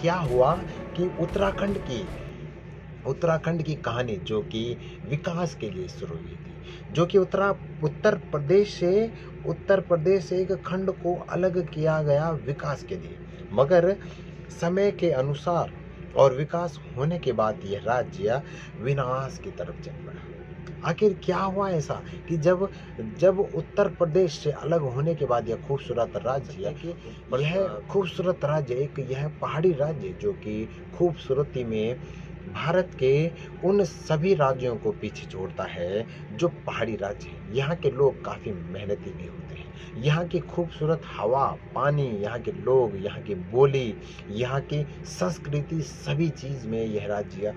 क्या हुआ कि उत्तराखंड की कहानी जो कि विकास के लिए शुरू हुई थी, जो कि उत्तर प्रदेश से एक खंड को अलग किया गया विकास के लिए। मगर समय के अनुसार और विकास होने के बाद यह राज्य विनाश की तरफ चल पड़ा। आखिर क्या हुआ ऐसा कि जब जब उत्तर प्रदेश से अलग होने के बाद यह खूबसूरत राज्य, एक यह पहाड़ी राज्य जो कि खूबसूरती में भारत के उन सभी राज्यों को पीछे छोड़ता है जो पहाड़ी राज्य हैं। यहाँ के लोग काफ़ी मेहनती भी होते हैं। यहाँ की खूबसूरत हवा, पानी, यहाँ के लोग, यहाँ की बोली, यहाँ की संस्कृति, सभी चीज़ में यह राज्य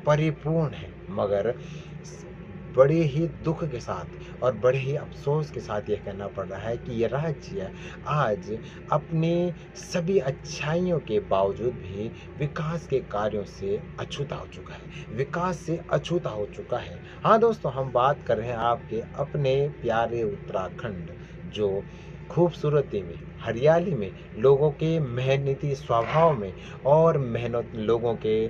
परिपूर्ण है। मगर बड़े ही दुख के साथ और बड़े ही अफ़सोस के साथ यह कहना पड़ रहा है कि यह राज्य आज अपनी सभी अच्छाइयों के बावजूद भी विकास के कार्यों से अछूता हो चुका है, विकास से अछूता हो चुका है। हाँ दोस्तों, हम बात कर रहे हैं आपके अपने प्यारे उत्तराखंड, जो खूबसूरती में, हरियाली में, लोगों के मेहनती स्वभाव में और मेहनत लोगों के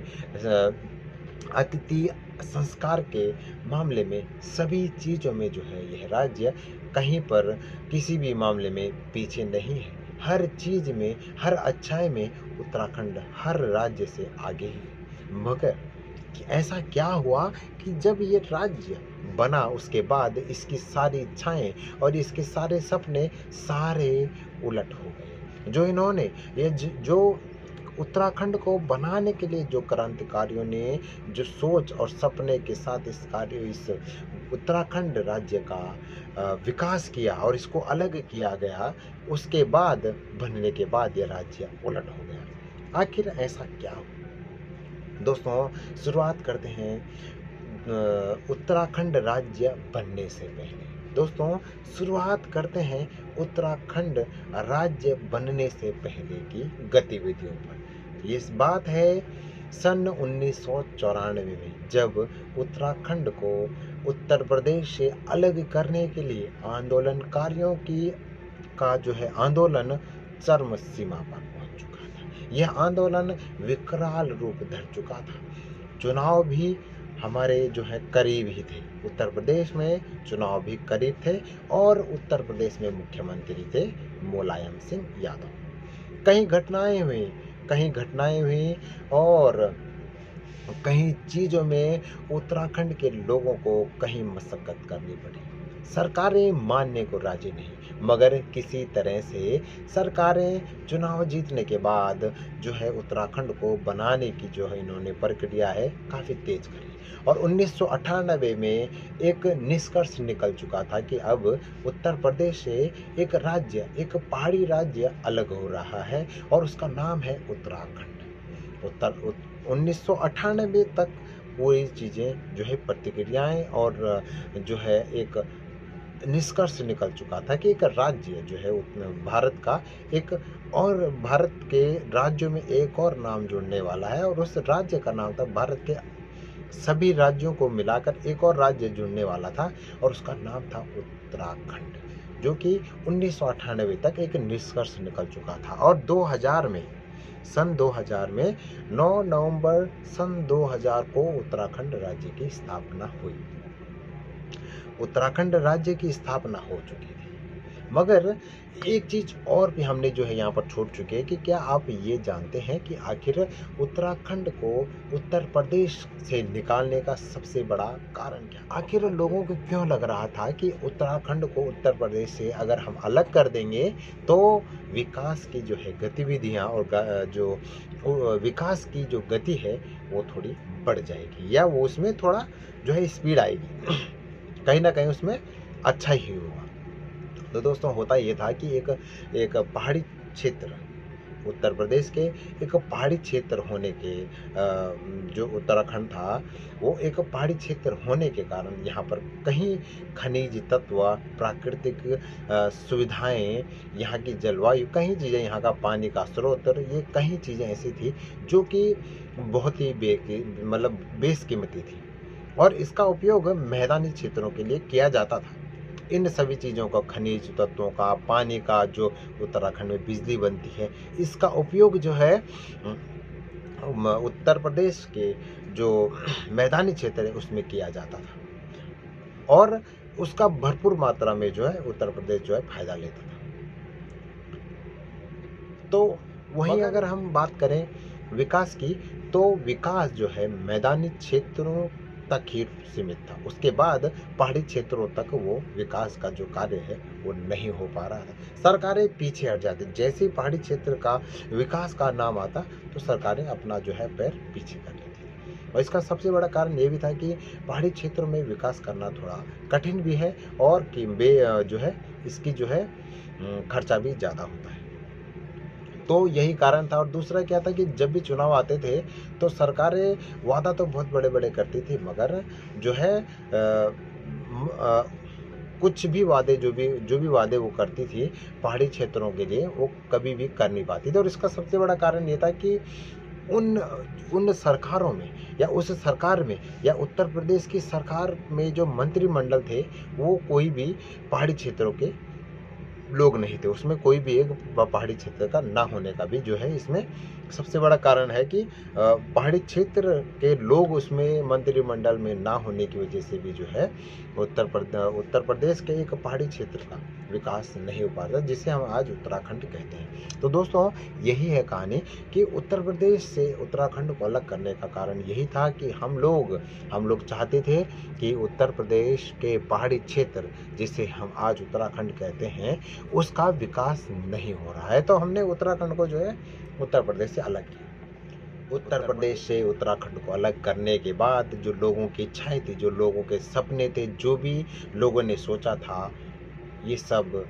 अतिथि संस्कार के मामले में, सभी चीज़ों में जो है यह राज्य कहीं पर किसी भी मामले में पीछे नहीं है। हर चीज़ में, हर अच्छाई में उत्तराखंड हर राज्य से आगे ही है। मगर कि ऐसा क्या हुआ कि जब ये राज्य बना उसके बाद इसकी सारी इच्छाएं और इसके सारे सपने सारे उलट हो गए। जो इन्होंने ये जो उत्तराखंड को बनाने के लिए जो क्रांतिकारियों ने जो सोच और सपने के साथ इस उत्तराखंड राज्य का विकास किया और इसको अलग किया गया, उसके बाद बनने के बाद ये राज्य उलट हो गया। आखिर ऐसा क्या हुआ दोस्तों? शुरुआत करते हैं उत्तराखंड राज्य बनने से पहले। दोस्तों, शुरुआत करते हैं उत्तराखंड राज्य बनने से पहले की गतिविधियों पर। ये बात है सन 1994 में, जब उत्तराखंड को उत्तर प्रदेश से अलग करने के लिए आंदोलनकारियों का जो है आंदोलन चरम सीमा पर पहुंच चुका था। यह आंदोलन विकराल रूप धर चुका था। चुनाव भी हमारे जो है करीब ही थे। उत्तर प्रदेश में चुनाव भी करीब थे और उत्तर प्रदेश में मुख्यमंत्री थे मुलायम सिंह यादव। कहीं घटनाएं हुई और कहीं चीज़ों में उत्तराखंड के लोगों को कहीं मशक्कत करनी पड़ी। सरकारें मानने को राजी नहीं, मगर किसी तरह से सरकारें चुनाव जीतने के बाद जो है उत्तराखंड को बनाने की जो है इन्होंने प्रक्रिया है काफ़ी तेज करी। और 1998 में एक निष्कर्ष निकल चुका था कि अब उत्तर प्रदेश से एक राज्य, एक पहाड़ी राज्य अलग हो रहा है और उसका नाम है उत्तराखंड। 1998 तक पूरी चीज़ें जो है प्रतिक्रियाएं और जो है एक निष्कर्ष निकल चुका था कि एक राज्य जो है भारत का एक और भारत के राज्यों में एक और नाम जुड़ने वाला है और उस राज्य का नाम था, भारत के सभी राज्यों को मिलाकर एक और राज्य जुड़ने वाला था और उसका नाम था उत्तराखंड, जो कि 1998 तक एक निष्कर्ष निकल चुका था। और 2000 में, सन 2000 में 9 नवंबर सन 2000 को उत्तराखंड राज्य की स्थापना हुई। उत्तराखंड राज्य की स्थापना हो चुकी थी। मगर एक चीज़ और भी हमने जो है यहाँ पर छोड़ चुके हैं कि क्या आप ये जानते हैं कि आखिर उत्तराखंड को उत्तर प्रदेश से निकालने का सबसे बड़ा कारण क्या? आखिर लोगों को क्यों लग रहा था कि उत्तराखंड को उत्तर प्रदेश से अगर हम अलग कर देंगे तो विकास की जो है गतिविधियाँ और विकास की जो गति है वो थोड़ी बढ़ जाएगी या वो उसमें थोड़ा जो है स्पीड आएगी, कहीं ना कहीं उसमें अच्छा ही होगा। तो दोस्तों, होता ये था कि एक पहाड़ी क्षेत्र, उत्तर प्रदेश के एक पहाड़ी क्षेत्र होने के जो उत्तराखंड था वो एक पहाड़ी क्षेत्र होने के कारण यहाँ पर कहीं खनिज तत्व, प्राकृतिक सुविधाएं, यहाँ की जलवायु, कहीं चीज़ें, यहाँ का पानी का स्रोत, ये कहीं चीज़ें ऐसी थी जो कि बहुत ही बेशकीमती थी और इसका उपयोग मैदानी क्षेत्रों के लिए किया जाता था। इन सभी चीज़ों का, खनिज तत्वों का, पानी का, जो उत्तराखंड में बिजली बनती है, इसका उपयोग जो है उत्तर प्रदेश के जो मैदानी क्षेत्र है उसमें किया जाता था और उसका भरपूर मात्रा में जो है उत्तर प्रदेश जो है फायदा लेता था। तो वहीं अगर हम बात करें विकास की, तो विकास जो है मैदानी क्षेत्रों तक ही सीमित था। उसके बाद पहाड़ी क्षेत्रों तक वो विकास का जो कार्य है वो नहीं हो पा रहा था। सरकारें पीछे हट जाती, जैसे ही पहाड़ी क्षेत्र का विकास का नाम आता तो सरकारें अपना जो है पैर पीछे कर लेती थी। और इसका सबसे बड़ा कारण ये भी था कि पहाड़ी क्षेत्रों में विकास करना थोड़ा कठिन भी है और कि जो है इसकी जो है खर्चा भी ज़्यादा होता है। तो यही कारण था। और दूसरा क्या था कि जब भी चुनाव आते थे तो सरकारें वादा तो बहुत बड़े बड़े करती थी, मगर जो है कुछ भी वादे जो भी वादे वो करती थी पहाड़ी क्षेत्रों के लिए वो कभी भी कर नहीं पाती थी। और इसका सबसे बड़ा कारण ये था कि उन सरकारों में या उस सरकार में या उत्तर प्रदेश की सरकार में जो मंत्रिमंडल थे वो कोई भी पहाड़ी क्षेत्रों के लोग नहीं थे। उसमें कोई भी एक पहाड़ी क्षेत्र का ना होने का भी जो है इसमें सबसे बड़ा कारण है कि पहाड़ी क्षेत्र के लोग उसमें मंत्रिमंडल में ना होने की वजह से भी जो है उत्तर प्रदेश के एक पहाड़ी क्षेत्र का विकास नहीं हो पाता, जिसे हम आज उत्तराखंड कहते हैं। तो दोस्तों यही है कहानी कि उत्तर प्रदेश से उत्तराखंड को अलग करने का कारण यही था कि हम लोग चाहते थे कि उत्तर प्रदेश के पहाड़ी क्षेत्र जिसे हम आज उत्तराखंड कहते हैं उसका विकास नहीं हो रहा है। तो हमने उत्तराखंड को जो है उत्तर प्रदेश से अलग किया। उत्तर प्रदेश से उत्तराखंड को अलग करने के बाद जो लोगों की इच्छाएं थी, जो लोगों के सपने थे, जो भी लोगों ने सोचा था, ये सब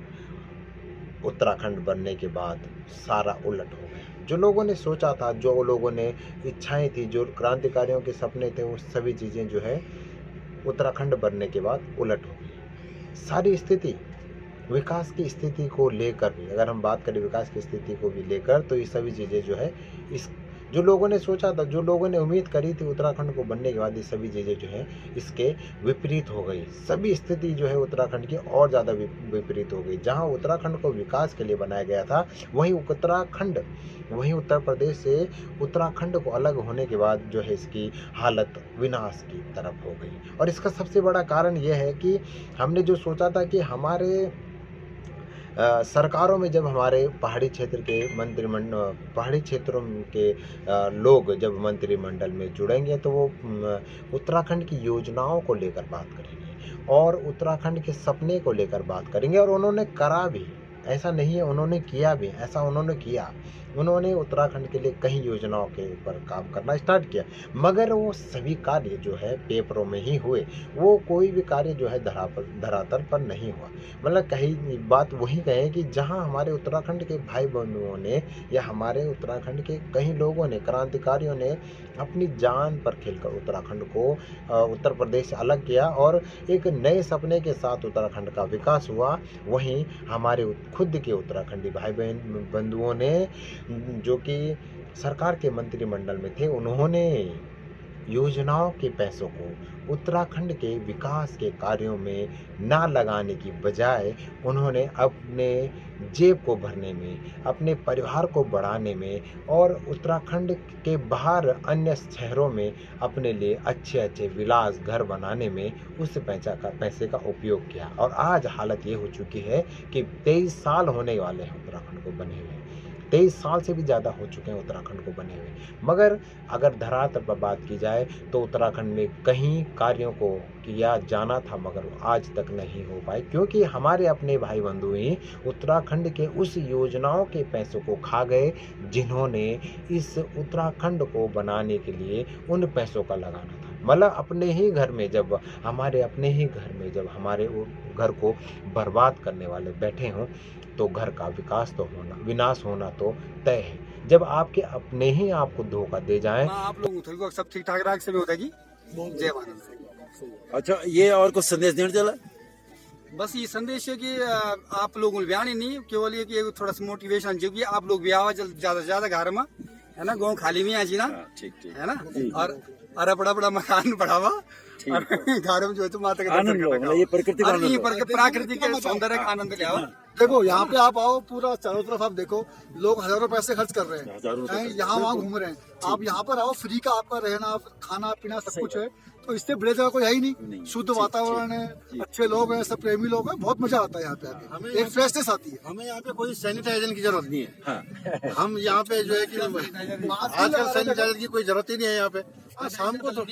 उत्तराखंड बनने के बाद सारा उलट हो गया। जो लोगों ने सोचा था, जो लोगों ने इच्छाएं थी, जो क्रांतिकारियों के सपने थे, वो सभी चीज़ें जो है उत्तराखंड बनने के बाद उलट हो गई। सारी स्थिति विकास की स्थिति को लेकर भी, अगर हम बात करें विकास की स्थिति को भी लेकर, तो ये सभी चीज़ें जो है इस जो लोगों ने सोचा था, जो लोगों ने उम्मीद करी थी उत्तराखंड को बनने के बाद, ये सभी चीज़ें जो है इसके विपरीत हो गई। सभी स्थिति जो है उत्तराखंड की और ज़्यादा विपरीत हो गई। जहां उत्तराखंड को विकास के लिए बनाया गया था, वहीं उत्तर प्रदेश से उत्तराखंड को अलग होने के बाद जो है इसकी हालत विनाश की तरफ हो गई। और इसका सबसे बड़ा कारण यह है कि हमने जो सोचा था कि हमारे सरकारों में जब हमारे पहाड़ी क्षेत्र के पहाड़ी क्षेत्रों के लोग जब मंत्रिमंडल में जुड़ेंगे तो वो उत्तराखंड की योजनाओं को लेकर बात करेंगे और उत्तराखंड के सपने को लेकर बात करेंगे। और उन्होंने करा भी, ऐसा नहीं है, उन्होंने किया भी, ऐसा उन्होंने किया। उन्होंने उत्तराखंड के लिए कई योजनाओं के ऊपर काम करना स्टार्ट किया, मगर वो सभी कार्य जो है पेपरों में ही हुए। वो कोई भी कार्य जो है धरातल पर नहीं हुआ। मतलब कहीं बात वही कहें कि जहां हमारे उत्तराखंड के भाई बंधुओं ने या हमारे उत्तराखंड के कई लोगों ने, क्रांतिकारियों ने अपनी जान पर खेलकर उत्तराखंड को उत्तर प्रदेश से अलग किया और एक नए सपने के साथ उत्तराखंड का विकास हुआ, वहीं हमारे खुद के उत्तराखंडी भाई बहन बंधुओं ने जो कि सरकार के मंत्रिमंडल में थे, उन्होंने योजनाओं के पैसों को उत्तराखंड के विकास के कार्यों में ना लगाने की बजाय उन्होंने अपने जेब को भरने में, अपने परिवार को बढ़ाने में और उत्तराखंड के बाहर अन्य शहरों में अपने लिए अच्छे अच्छे विलास घर बनाने में उस पैसे का उपयोग किया। और आज हालत ये हो चुकी है कि 23 साल होने वाले हैं उत्तराखंड को बने हुए। 23 साल से भी ज़्यादा हो चुके हैं उत्तराखंड को बने हुए, मगर अगर धरातल पर बात की जाए तो उत्तराखंड में कहीं कार्यों को किया जाना था मगर आज तक नहीं हो पाए, क्योंकि हमारे अपने भाई बंधु ही उत्तराखंड के उस योजनाओं के पैसों को खा गए जिन्होंने इस उत्तराखंड को बनाने के लिए उन पैसों का लगाना था। मतलब अपने ही घर में जब हमारे घर को बर्बाद करने वाले बैठे हों तो घर का विनाश होना तो तय है। जब आपके अपने ही आपको धोखा दे जाएं। आप लोग सब ठीक ठाक राग से होता है कि जय मानव। अच्छा, ये और कुछ संदेश देना चला? बस ये संदेश है कि आप लोगों को बयान ही नहीं, केवल ये कि थोड़ा सा मोटिवेशन जो कि आप लोग भी आवा ज्यादा से ज्यादा घर में, है ना, गाँव खाली नहीं आजी ना, ठीक है ना, और बड़ा मकान बढ़ावा और घर में जो है तो माता का आनंद लो, ये प्रकृति का प्राकृतिक सौंदर्य का आनंद ले आओ। देखो यहाँ पे आप आओ, पूरा चारों तरफ आप देखो, लोग हजारों पैसे खर्च कर रहे हैं, यहाँ वहाँ घूम रहे हैं। आप यहाँ पर आओ, फ्री का आपका रहना, खाना पीना सब कुछ है, तो इससे बड़े जगह कोई है ही नहीं। शुद्ध वातावरण है, अच्छे लोग हैं, सब प्रेमी लोग हैं, बहुत मजा आता है यहाँ पे आके, एक फ्रेशनेस आती है। हमें यहाँ पे कोई सैनिटाइजर की जरूरत नहीं है। हाँ। हम यहाँ पे जो है कि आजकल सैनिटाइजर की कोई जरूरत ही नहीं है यहाँ पे। शाम को तो